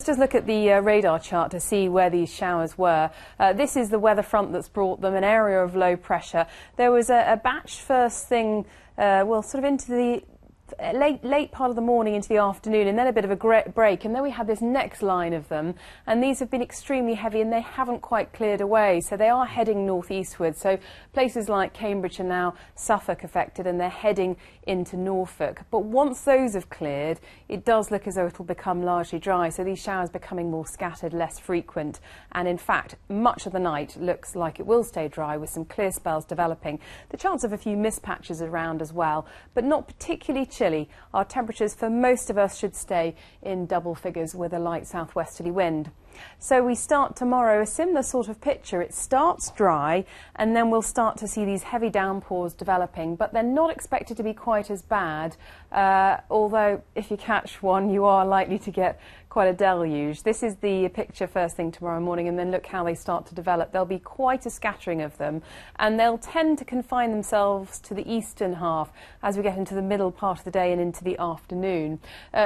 just look at the radar chart to see where these showers were. This is the weather front that's brought them, an area of low pressure. There was a batch first thing, well, sort of into the late part of the morning into the afternoon, and then a bit of a break, and then we had this next line of them, and these have been extremely heavy and they haven't quite cleared away, so they are heading northeastward. So places like Cambridge and now Suffolk affected, and they're heading into Norfolk. But once those have cleared, it does look as though it'll become largely dry, so these showers becoming more scattered, less frequent, and in fact much of the night looks like it will stay dry with some clear spells developing. The chance of a few mist patches around as well, but not particularly chilly. Our temperatures for most of us should stay in double figures with a light southwesterly wind. So we start tomorrow a similar sort of picture. It starts dry and then we'll start to see these heavy downpours developing, but they're not expected to be quite as bad, although if you catch one you are likely to get quite a deluge. This is the picture first thing tomorrow morning, and then look how they start to develop. There'll be quite a scattering of them, and they'll tend to confine themselves to the eastern half as we get into the middle part of the day and into the afternoon.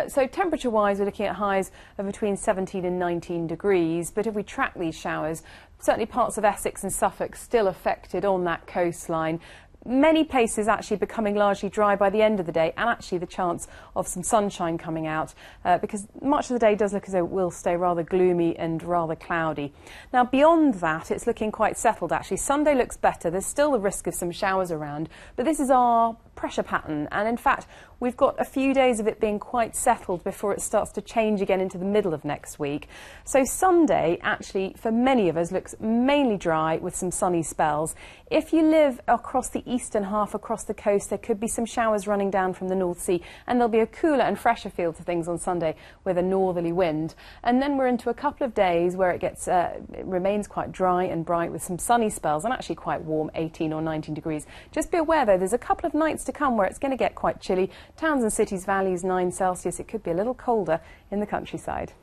So temperature wise we're looking at highs of between 17 and 19 degrees, but if we track these showers, certainly parts of Essex and Suffolk still affected on that coastline. Many places actually becoming largely dry by the end of the day, and actually the chance of some sunshine coming out, because much of the day does look as though it will stay rather gloomy and rather cloudy. Now beyond that it's looking quite settled actually. Sunday looks better. There's still the risk of some showers around, but this is our pressure pattern, and in fact we've got a few days of it being quite settled before it starts to change again into the middle of next week. So Sunday actually for many of us looks mainly dry with some sunny spells. If you live across the eastern half, across the coast, there could be some showers running down from the North Sea, and there'll be a cooler and fresher feel to things on Sunday with a northerly wind. And then we're into a couple of days where it remains quite dry and bright with some sunny spells, and actually quite warm, 18 or 19 degrees. Just be aware though, there's a couple of nights to come where it's going to get quite chilly. Towns and cities, valleys 9 Celsius. It could be a little colder in the countryside.